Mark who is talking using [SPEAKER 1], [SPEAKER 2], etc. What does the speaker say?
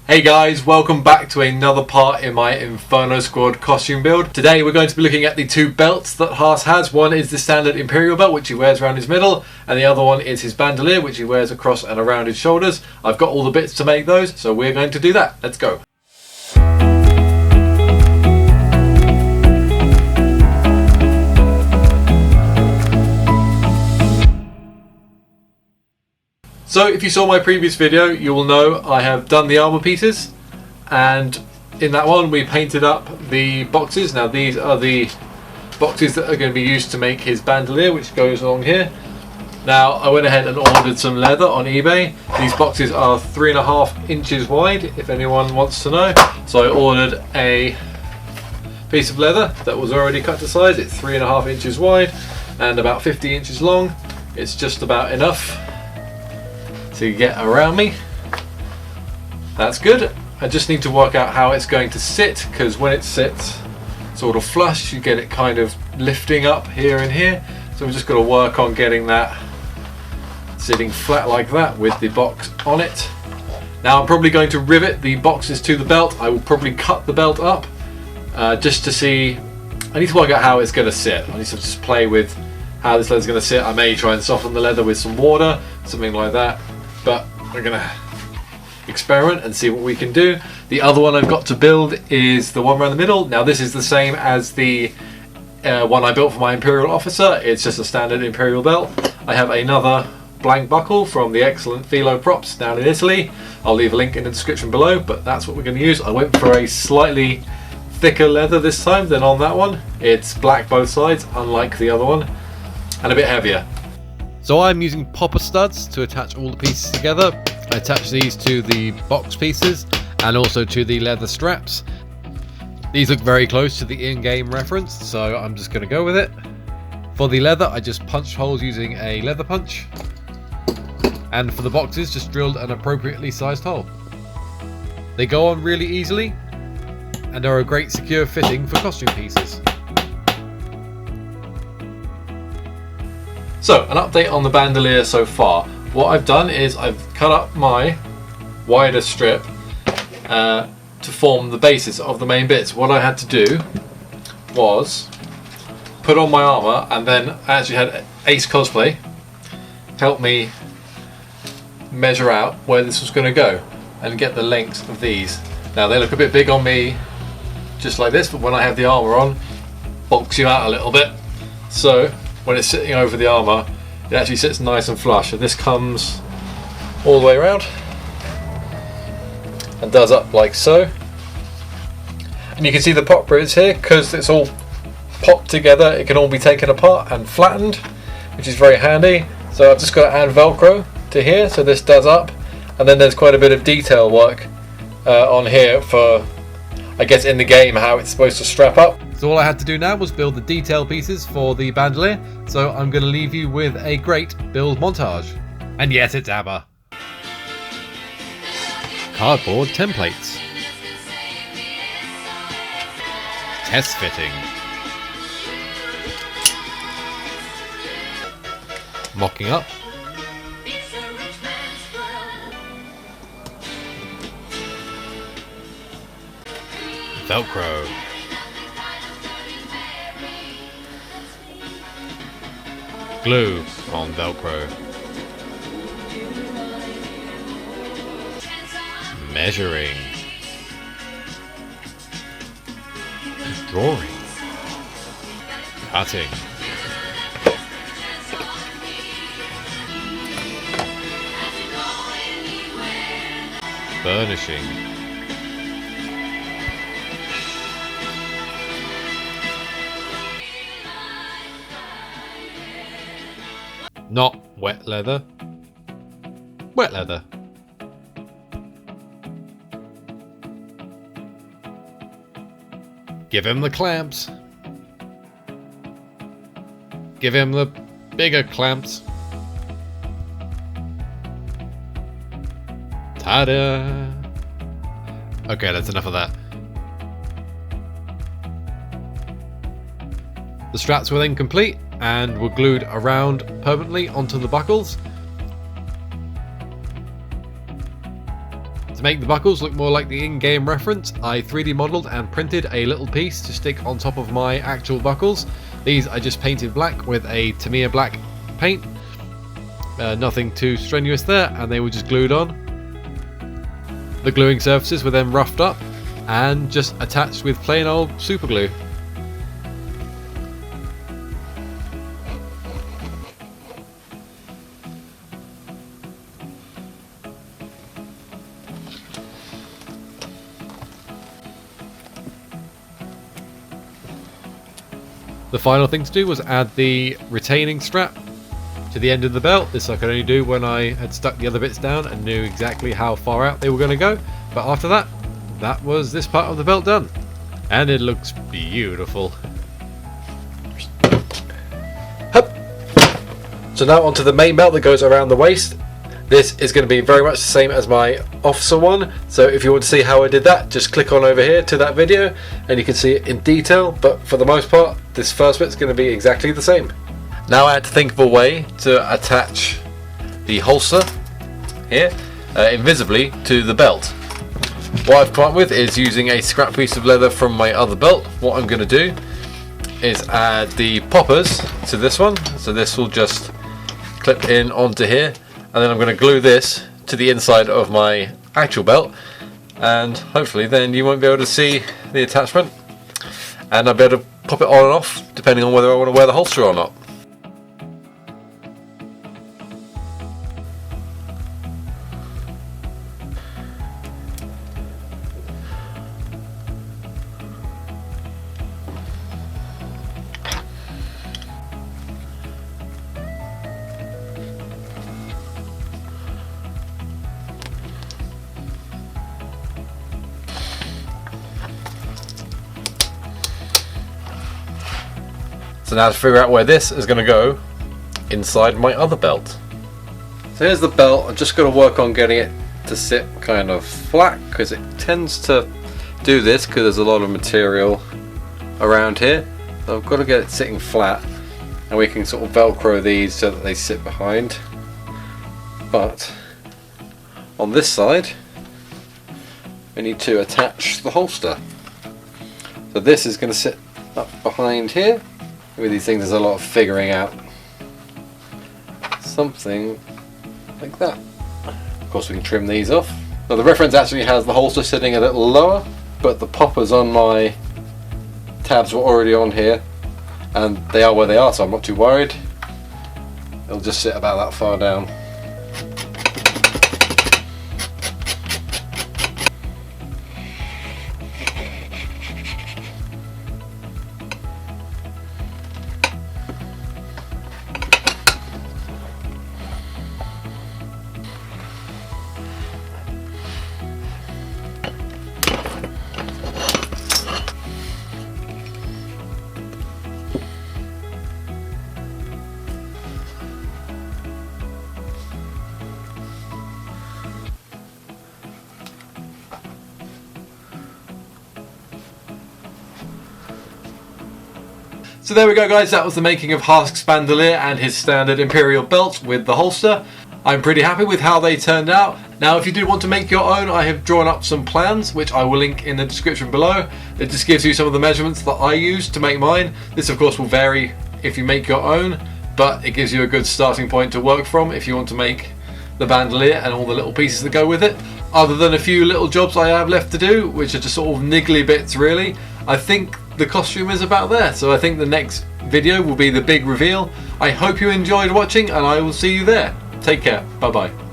[SPEAKER 1] Hey guys, welcome back to another part in my Inferno Squad costume build. Today we're going to be looking at the two belts that Hask has. One is the standard Imperial belt, which he wears around his middle, and the other one is his Bandoleer, which he wears across and around his shoulders. I've got all the bits to make those, so we're going to do that. Let's go. So if you saw my previous video, you will know I have done the armor pieces, and in that one we painted up the boxes. Now these are the boxes that are going to be used to make his Bandoleer, which goes along here. Now I went ahead and ordered some leather on eBay. These boxes are 3.5 inches wide, if anyone wants to know. So I ordered a piece of leather that was already cut to size. It's 3.5 inches wide and about 50 inches long. It's just about enough to get around me. That's good. I just need to work out how it's going to sit, because when it sits sort of flush, you get it kind of lifting up here and here. So we've just got to work on getting that sitting flat like that with the box on it. Now I'm probably going to rivet the boxes to the belt. I will probably cut the belt up just to see. I need to work out how it's going to sit. I need to just play with how this leather's going to sit. I may try and soften the leather with some water, something like that. But we're gonna experiment and see what we can do. The other one I've got to build is the one around the middle. Now this is the same as the one I built for my Imperial officer. It's just a standard Imperial belt. I have another blank buckle from the excellent Philo Props down in Italy. I'll leave a link in the description below, but that's what we're going to use. I went for a slightly thicker leather this time than on that one. It's black both sides, unlike the other one, and a bit heavier. So I'm using popper studs to attach all the pieces together. I attach these to the box pieces and also to the leather straps. These look very close to the in-game reference, so I'm just going to go with it. For the leather, I just punched holes using a leather punch. And for the boxes, just drilled an appropriately sized hole. They go on really easily and are a great secure fitting for costume pieces. So, an update on the Bandoleer so far. What I've done is I've cut up my wider strip to form the basis of the main bits. What I had to do was put on my armour, and then I actually had Ace Cosplay help me measure out where this was going to go and get the lengths of these. Now they look a bit big on me just like this, but when I have the armour on, bulks you out a little bit. So when it's sitting over the armour, it actually sits nice and flush, and this comes all the way around and does up like so. And you can see the pop ribs here, because it's all popped together, it can all be taken apart and flattened, which is very handy. So I've just got to add Velcro to here so this does up, and then there's quite a bit of detail work on here for, I guess, in the game how it's supposed to strap up. So all I had to do now was build the detail pieces for the Bandoleer, so I'm going to leave you with a great build montage. And yes, it's ABBA. Cardboard templates. Test fitting. Mocking up. Velcro. Glue on Velcro. Measuring. Drawing. Cutting. Burnishing. Not wet leather. Wet leather. Give him the clamps. Give him the bigger clamps. Ta-da! Okay, that's enough of that. The straps were then complete and were glued around permanently onto the buckles. To make the buckles look more like the in-game reference, I 3D modelled and printed a little piece to stick on top of my actual buckles. These I just painted black with a Tamiya black paint. Nothing too strenuous there, and they were just glued on. The gluing surfaces were then roughed up and just attached with plain old super glue. The final thing to do was add the retaining strap to the end of the belt. This I could only do when I had stuck the other bits down and knew exactly how far out they were going to go. But after that, that was this part of the belt done. And it looks beautiful. Hup. So now onto the main belt that goes around the waist. This is going to be very much the same as my officer one, so if you want to see how I did that, just click on over here to that video and you can see it in detail, but for the most part this first bit's going to be exactly the same. Now I had to think of a way to attach the holster here invisibly to the belt. What I've come up with is using a scrap piece of leather from my other belt. What I'm going to do is add the poppers to this one, so this will just clip in onto here. And then I'm going to glue this to the inside of my actual belt, and hopefully then you won't be able to see the attachment, and I'll be able to pop it on and off depending on whether I want to wear the holster or not. So now to figure out where this is going to go inside my other belt. So here's the belt. I'm just going to work on getting it to sit kind of flat, because it tends to do this because there's a lot of material around here. So I've got to get it sitting flat, and we can sort of velcro these so that they sit behind. But on this side we need to attach the holster. So this is going to sit up behind here. With these things there's a lot of figuring out. Something like that. Of course we can trim these off. Now the reference actually has the holster sitting a little lower, but the poppers on my tabs were already on here, and they are where they are, so I'm not too worried. It'll just sit about that far down. So there we go guys, that was the making of Hask's Bandoleer and his standard Imperial belt with the holster. I'm pretty happy with how they turned out. Now if you do want to make your own, I have drawn up some plans which I will link in the description below. It just gives you some of the measurements that I used to make mine. This of course will vary if you make your own, but it gives you a good starting point to work from if you want to make the Bandoleer and all the little pieces that go with it. Other than a few little jobs I have left to do, which are just sort of niggly bits really, I think the costume is about there. So I think the next video will be the big reveal. I hope you enjoyed watching and I will see you there. Take care. Bye bye.